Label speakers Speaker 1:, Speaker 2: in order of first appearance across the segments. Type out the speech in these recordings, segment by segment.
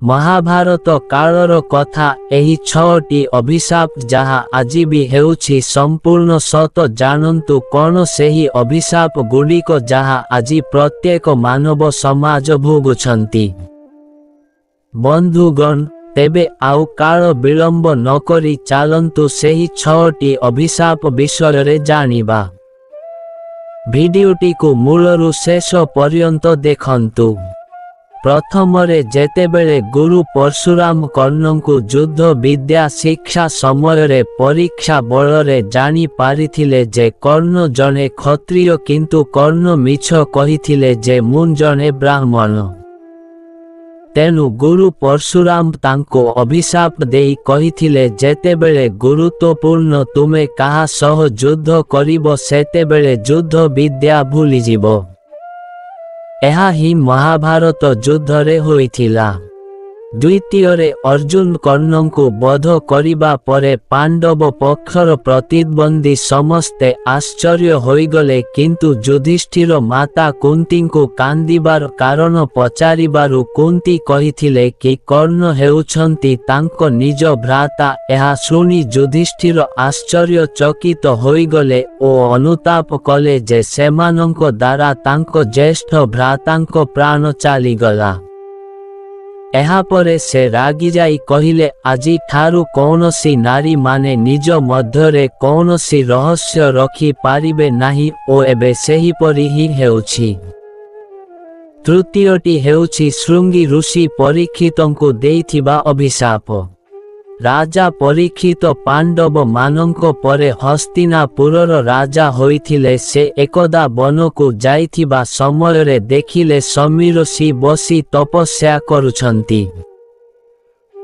Speaker 1: महाभारत कालर कथा एही 6टी अभिशाप जहा आज भी हेउछि संपूर्ण सत जानन्तु कोन सेही अभिशाप गुड़िक जहा आज प्रत्येक मानव समाज भोगुछंती। बंधुगण तेबे आउ काल विलंब नकरी चालन्तु सेही 6टी अभिशाप विषय रे जानिबा। भिडियोटी को मूलरु शेष पर्यंत देखंतु। प्रथमरे जेतेबेले गुरु परशुराम कर्ण को युद्ध विद्या शिक्षा समय रे परीक्षा बलरे जानी पारिथिले जे कर्ण जने क्षत्रिय किंतु कर्ण मिछ कहिथिले जे मु जने ब्राह्मण। तेनु गुरु परशुराम तांको अभिशाप देई कहिथिले जेतेबेले गुरुत्वपूर्ण तुमे काहा सह युद्ध करिबो सेतेबेले युद्ध विद्या भूली जिवो। एहा ही महाभारत युद्ध रे होइथिला। द्वितीय रे अर्जुन कर्ण को वध करिबा परे पांडव पक्षर प्रतिद्वंदी समस्ते आश्चर्य होइगले किंतु युधिष्ठिर माता कुंती को कांदिबार कारण पचारिबारु कुंती कहिथिले कि कर्ण हेउछंती तांको निज भ्राता। एहा सुनी युधिष्ठिर आश्चर्य चकित होइगले ओ अनुताप कले जे सेमानंको द्वारा तांको ज्येष्ठ भ्रातांको प्राण चालीगला। एहा परे से रागी जाई कहिले आजी ठारू कौनसी नारी माने निज मध्यरे कौनसी रहस्य रखी पारिबे नाही ओ एबे सेही परी ही हेउछि। तृतीयटी हेउछि शृंगी ऋषि परीक्षितंको देइथिबा अभिशाप। राजा परीक्षित पांडव मानंको परे हस्तिनापुरर राजा होइथिले। से एकदा वन को जाइथिबा समय रे देखिले समीर ऋषि बसी तपस्या करुछंती।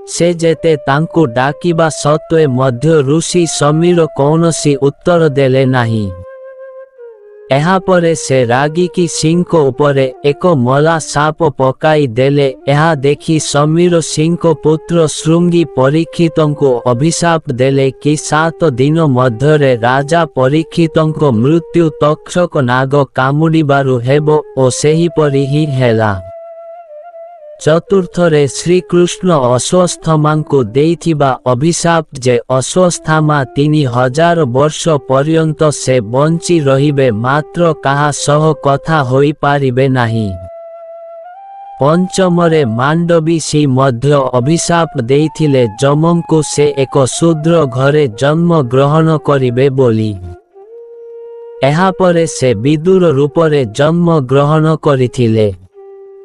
Speaker 1: से जेते तांको डाकिबा सत्वे मध्य ऋषि समीर कौनसी उत्तर देले नाही। एहा परे से रागी की सिंह उपरे एक मला साप पकाई देले। एहा देखी समीर सिंह पुत्र शृंगी परीक्षितंको अभिशाप देले कि 7 दिन मध्यरे राजा परीक्षितंको मृत्यु तक्षक नाग कामुडिबारु हेबो ओ सेही परी ही हेला। चतुर्थरे श्रीकृष्ण अश्वस्थामांको देइथिबा अभिशाप जे अश्वस्थामा 3000 वर्ष पर्यंत से बंची रहिबे मात्र काहा सह कथा होई पारिबे नाही। पंचमरे मांडवी सी मध्य अभिशाप देइथिले जमंको से एक शूद्र घरे जन्म ग्रहण करिबे बोली। एहा परे से विदुर रूपरे जन्म ग्रहण करिथिले।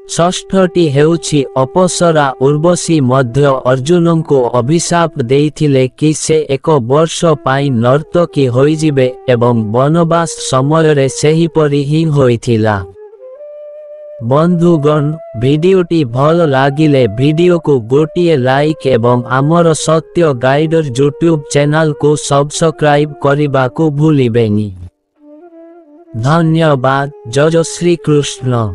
Speaker 1: षष्ठटी हेउछि अपसरा उर्वशी मध्य अर्जुन को अभिशाप देइथिले कि से 1 वर्ष पाई नर्तकी होइजिबे एवं वनवास समय रे सेही परी ही होइथिला। बंधुगण भिडियोटी भल लागिले भिडियो को गोटिए लाइक एवं आमर सत्य गाइडर यूट्यूब चैनल को सब्सक्राइब करिबा को भूलिबेनी। धन्यवाद। जय श्री कृष्ण।